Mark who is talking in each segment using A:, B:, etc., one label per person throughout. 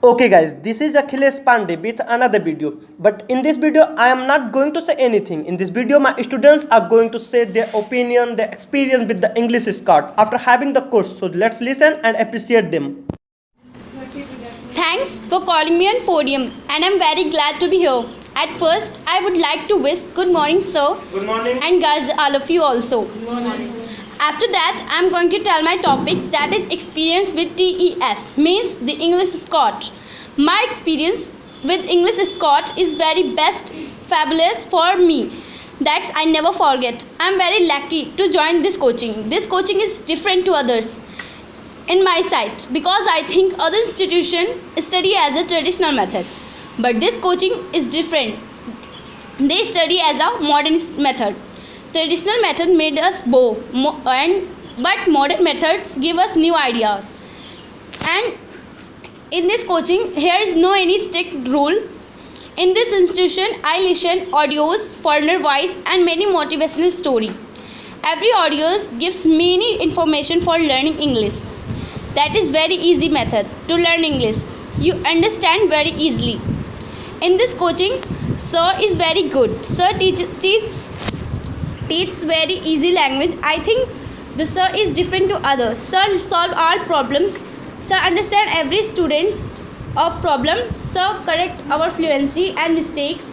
A: Okay guys, this is Akhilesh Pandey with another video. But in this video, I am not going to say anything. In this video, my students are going to say their opinion, their experience with the English Scott after having the course. So let's listen and appreciate them.
B: Thanks for calling me on podium, and I'm very glad to be here. At first, I would like to wish good morning, sir.
A: Good morning.
B: And guys, all of you also. Good morning. After that, I'm going to tell my topic, that is experience with TES, means the English Scott. My experience with English Scott is very best, fabulous for me. That I never forget. I'm very lucky to join this coaching. This coaching is different to others in my sight, because I think other institutions study as a traditional method, but this coaching is different. They study as a modern method. Traditional method made us bow, but modern methods give us new ideas. And in this coaching, here is no any strict rule. In this institution, I listen audios, foreigner voice, and many motivational story. Every audios gives many information for learning English. That is very easy method to learn English. You understand very easily. In this coaching, sir is very good. Sir teach very easy language. I think the sir is different to others. Sir solve all problems. Sir understand every student's of problem. Sir correct our fluency and mistakes.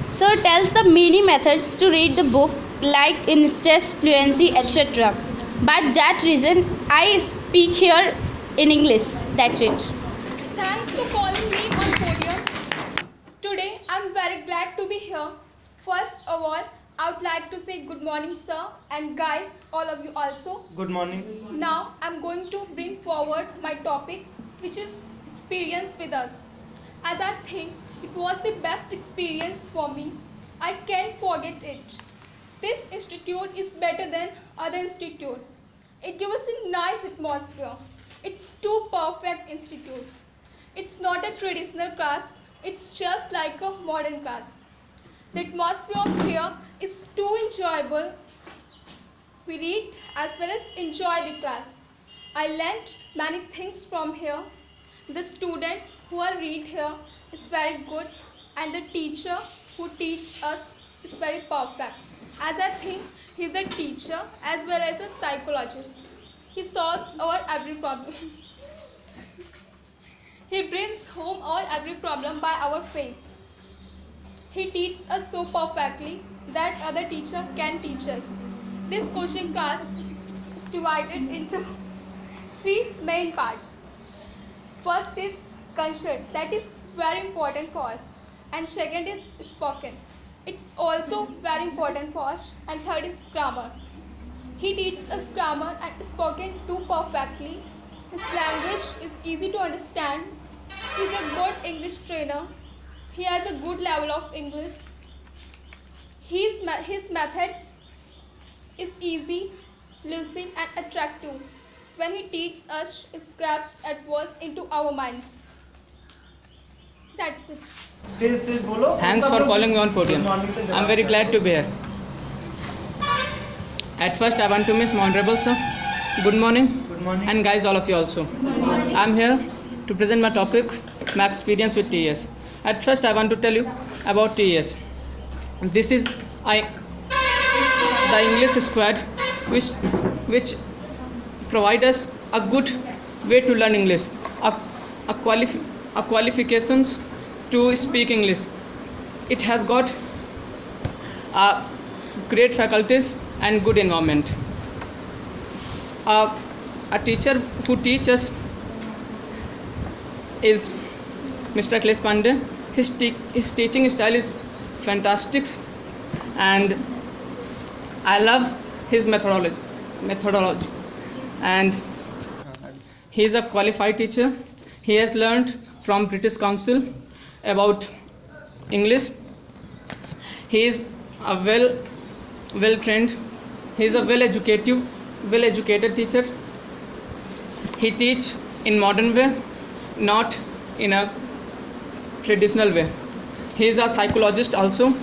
B: Sir tells the many methods to read the book, like in stress, fluency, etc. By that reason, I speak here in English. That's it.
C: Thanks for calling me on podium. Today I'm very glad to be here. First of all, I would like to say good morning, sir, and guys, all of you also.
A: Good morning.
C: Now I'm going to bring forward my topic, which is experience with us. As I think it was the best experience for me, I can't forget it. This institute is better than other institute. It gives us a nice atmosphere. It's too perfect institute. It's not a traditional class. It's just like a modern class. The atmosphere of here is too enjoyable. We read as well as enjoy the class. I learned many things from here. The student who are read here is very good, and the teacher who teaches us is very perfect. As I think he is a teacher as well as a psychologist. He solves our every problem. He brings home our every problem by our face. He teaches us so perfectly that other teacher can teach us. This coaching class is divided into three main parts. First is concert, that is very important for us, and second is spoken. It's also very important for us, and third is grammar. He teaches us grammar and spoken too perfectly. His language is easy to understand. He is a good English trainer. He has a good level of English. His methods is easy, lucid and attractive. When he teaches us, it grabs at once into our minds. That's it.
D: Thanks for calling me on podium. I'm very glad to be here. At first, I want to miss my honorable sir. Good morning.
A: Good morning.
D: And guys, all of you also. I'm here to present my topic, my experience with TES. At first, I want to tell you about TES. This is the English squad, which provide us a good way to learn English, a qualifications to speak English. It has got great faculties and good environment. A teacher who teaches is Mr. Akhilesh Pandey. His teaching style is fantastic, and I love his methodology. And he is a qualified teacher. He has learned from British Council about English. He is a well trained. He is a well educated teacher. He teach in modern way, not in a traditional way. He is a psychologist also.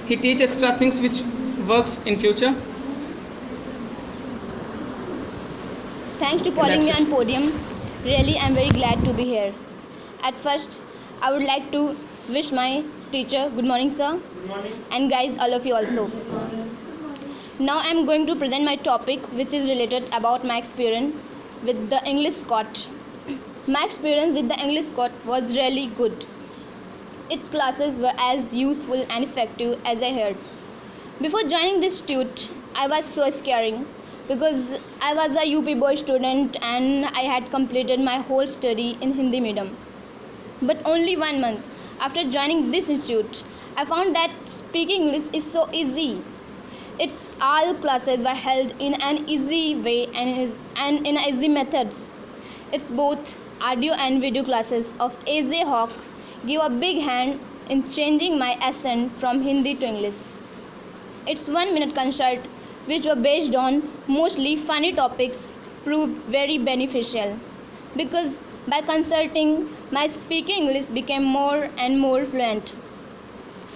D: He teach extra things which works in future.
B: Thanks to calling me on podium. Really, I'm very glad to be here. At first, I would like to wish my teacher good morning, sir.
A: Good morning.
B: And guys, all of you also. Now I am going to present my topic, which is related about my experience with the English Scott. My experience with the English Scott was really good. Its classes were as useful and effective as I heard. Before joining this institute, I was so scaring because I was a UP boy student and I had completed my whole study in Hindi medium. But only 1 month after joining this institute, I found that speaking English is so easy. Its all classes were held in an easy way and in easy methods. Its both audio and video classes of AJ Hawk give a big hand in changing my accent from Hindi to English. Its 1-minute consult, which were based on mostly funny topics, proved very beneficial because by consulting, my speaking English became more and more fluent.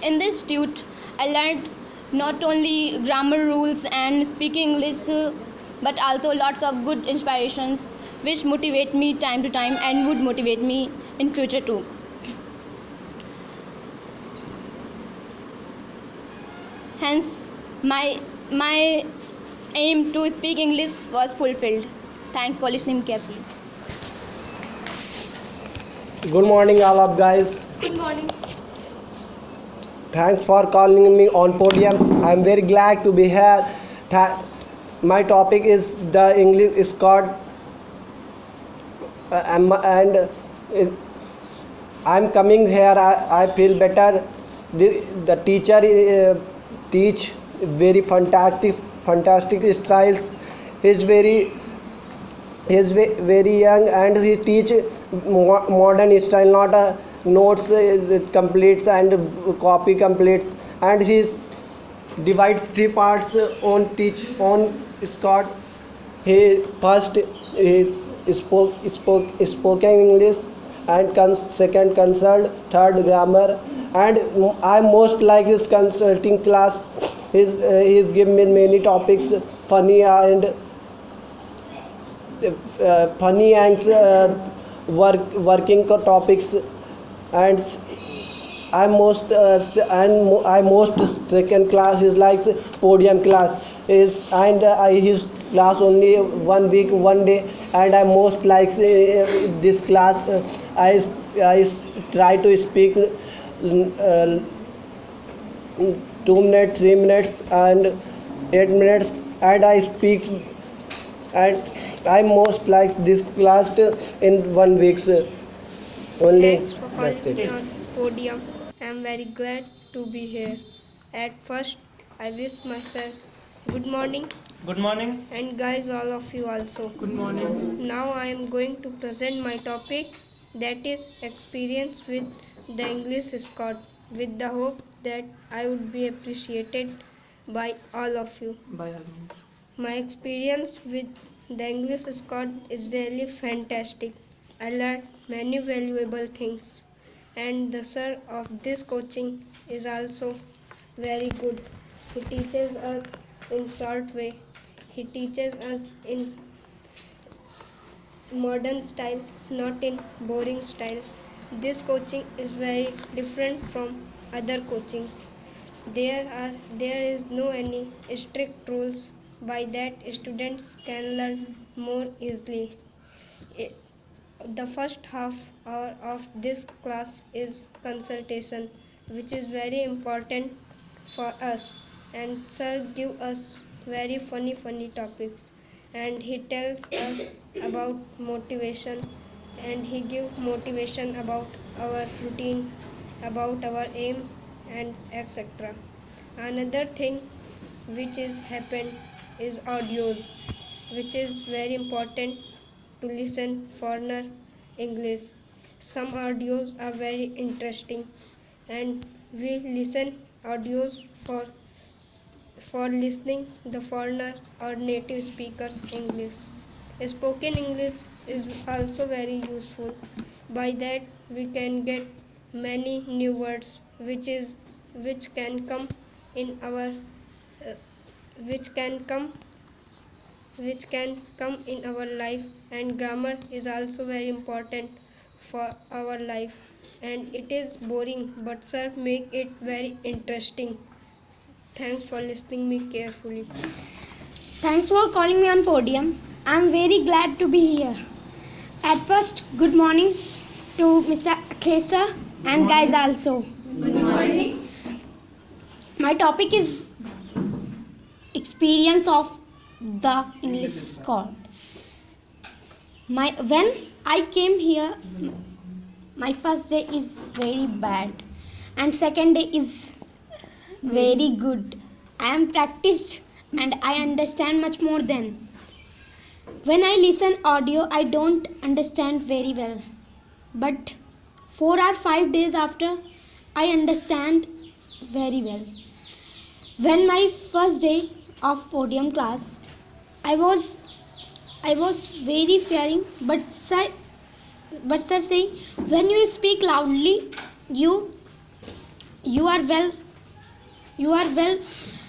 B: In this institute, I learned not only grammar rules and speaking English, but also lots of good inspirations which motivate me time to time and would motivate me in future too. Hence, my aim to speak English was fulfilled. Thanks for listening carefully.
E: Good morning, all of guys.
C: Good morning.
E: Thanks for calling me on podiums. I'm very glad to be here. My topic is the English Scott, and I'm coming here. I feel better. The teacher teach very fantastic styles. He's very young and he teach modern style, not notes completes and copy completes, and he divides 3 parts on teach on Scott. He first is spoken English, and second consult, third grammar, and I most like his consulting class. He's given me many topics, funny and working topics, and I most second class is like podium class is, and his class only 1 week 1 day, and I most like this class. I try to speak 2 minutes, 3 minutes, and 8 minutes, and I speak, and I most like this class in 1 week only.
F: Thanks for
E: That's
F: calling me
E: it.
F: on podium. I am very glad to be here. At first, I wish myself good morning,
A: Good morning.
F: and guys, all of you also.
D: Good morning.
F: Now I am going to present my topic, that is experience with the English Scott, with the hope that I would be appreciated by all of you.
D: By all means.
F: My experience with the English Scott is really fantastic. I learned many valuable things, and the sir of this coaching is also very good. He teaches us in short way. He teaches us in modern style, not in boring style. This coaching is very different from other coachings. There is no any strict rules. By that, students can learn more easily. The first half hour of this class is consultation, which is very important for us. And sir give us very funny topics, and he tells us about motivation, and he give motivation about our routine, about our aim, and etc. Another thing which is happened is audios, which is very important to listen foreigner English. Some audios are very interesting, and we listen audios for listening the foreigner or native speakers English. Spoken English is also very useful. By that, we can get many new words which can come in our which can come in our life, and grammar is also very important for our life, and it is boring, but sir make it very interesting. Thanks for listening me carefully.
G: Thanks for calling me on podium. I'm very glad to be here. At first, good morning to Mr. Klesa and guys also. Good morning. My topic is experience of the English Scott. When I came here, my first day is very bad and second day is very good. I am practiced and I understand much more than. When I listen audio, I don't understand very well. But 4 or 5 days after, I understand very well. When my first day of podium class, I was very fearing, but sir saying, when you speak loudly, you are well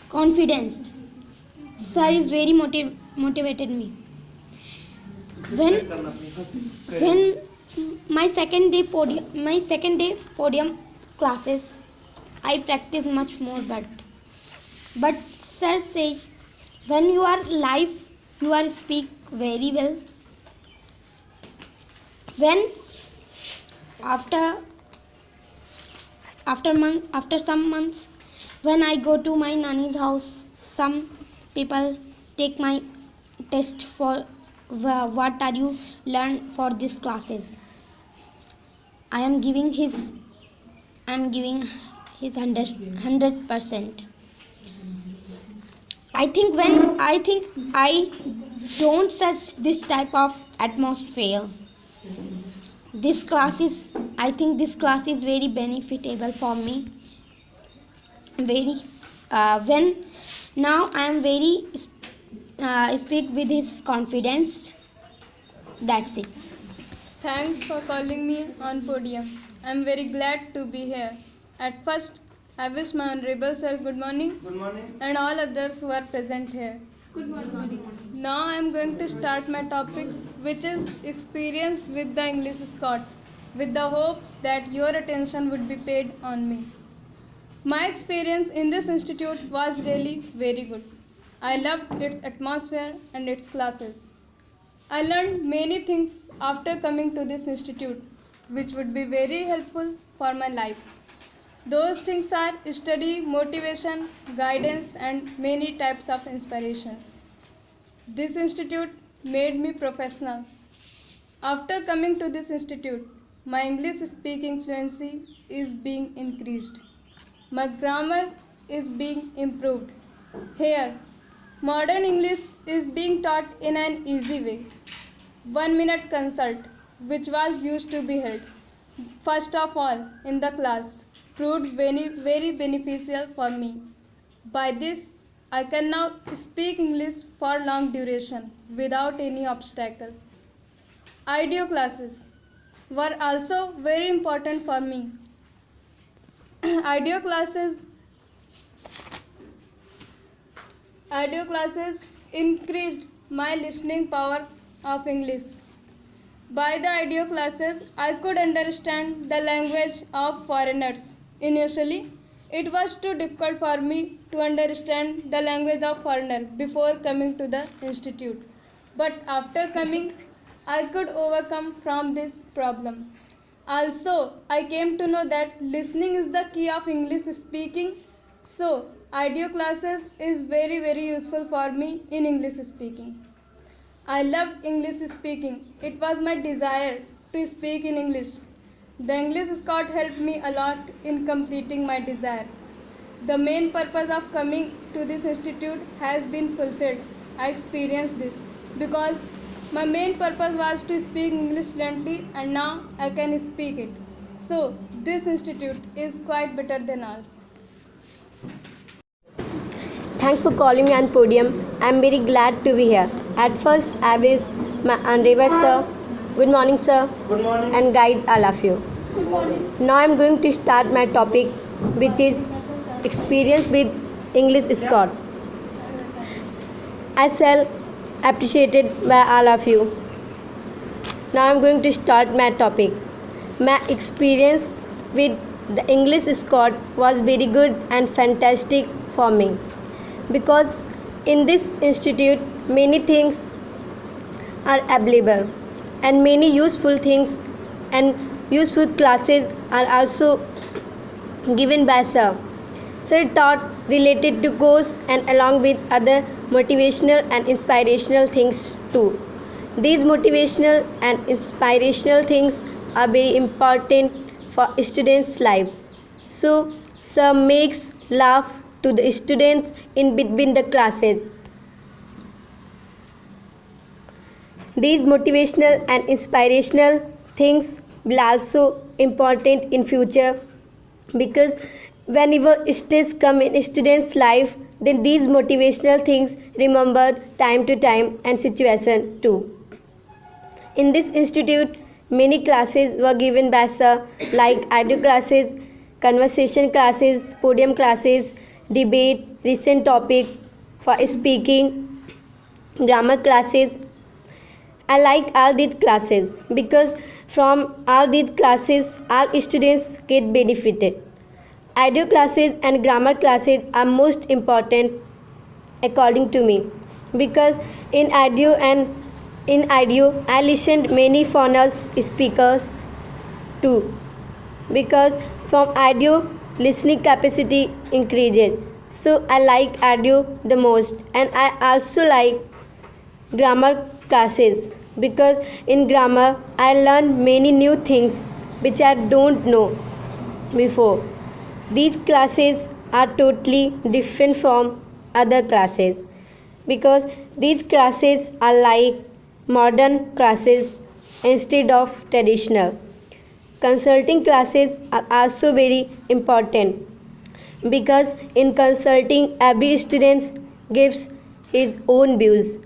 G: confident. Sir is very motivated me. When my second day podium classes, I practice much more, but sir say, when you are live, you are speak very well. When after some months, when I go to my nanny's house, some people take my test for what are you learn for these classes. I am giving his 100%. I think I don't search this type of atmosphere. I think this class is very benefitable for me. When now I am very speak with his confidence. That's it.
C: Thanks for calling me on podium. I'm very glad to be here. At first, I wish my honorable sir good morning. Good morning. And all others who are present here. Good morning. Now I am going to start my topic, which is experience with the English Scott, with the hope that your attention would be paid on me. My experience in this institute was really very good. I loved its atmosphere and its classes. I learned many things after coming to this institute, which would be very helpful for my life. Those things are study, motivation, guidance, and many types of inspirations. This institute made me professional. After coming to this institute, my English speaking fluency is being increased. My grammar is being improved. Here, modern English is being taught in an easy way. 1 minute consult, which was used to be held first of all in the class, proved very, very beneficial for me. By this, I can now speak English for long duration without any obstacle. Audio classes were also very important for me. Audio classes increased my listening power of English. By the audio classes, I could understand the language of foreigners. Initially, it was too difficult for me to understand the language of foreigners before coming to the institute. But after coming, I could overcome from this problem. Also, I came to know that listening is the key of English speaking. So, audio classes is very, very useful for me in English speaking. I loved English speaking. It was my desire to speak in English. The English Scott helped me a lot in completing my desire. The main purpose of coming to this institute has been fulfilled. I experienced this because my main purpose was to speak English fluently, and now I can speak it. So, this institute is quite better than all.
H: Thanks for calling me on podium. I am very glad to be here. At first, I wish my honorable sir, good morning sir,
A: Good morning.
H: and guide all of you. Now I am going to start my topic, which is experience with English Scott. I shall appreciated by all of you. Now I am going to start my topic. my experience with the English Scott was very good and fantastic for me, because in this institute many things are available and many useful things and useful classes are also given by sir. Sir taught related to course and along with other motivational and inspirational things too. These motivational and inspirational things are very important for students' life. So, sir makes laugh to the students in between the classes. These motivational and inspirational things will also important in future, because whenever stress come in students' life, then these motivational things remember time to time and situation too. In this institute, many classes were given by sir, like audio classes, conversation classes, podium classes, debate, recent topic for speaking, grammar classes. I like all these classes because from all these classes, all students get benefited. Audio classes and grammar classes are most important according to me, because in audio I listened many foreigners speakers too, because from audio listening capacity increases. So I like audio the most, and I also like grammar classes, because in grammar I learned many new things which I don't know before. These classes are totally different from other classes, because these classes are like modern classes instead of traditional. Consulting classes are also very important, because in consulting every student gives his own views.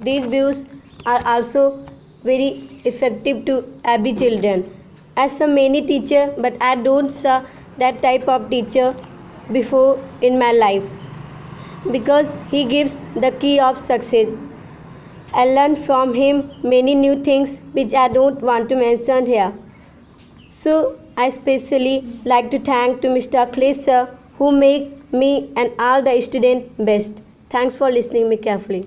H: These views are also very effective to every children. I saw many teacher, but I don't saw that type of teacher before in my life, because he gives the key of success. I learned from him many new things which I don't want to mention here. So I especially like to thank to Mr. Akhilesh sir, who make me and all the students best. Thanks for listening me carefully.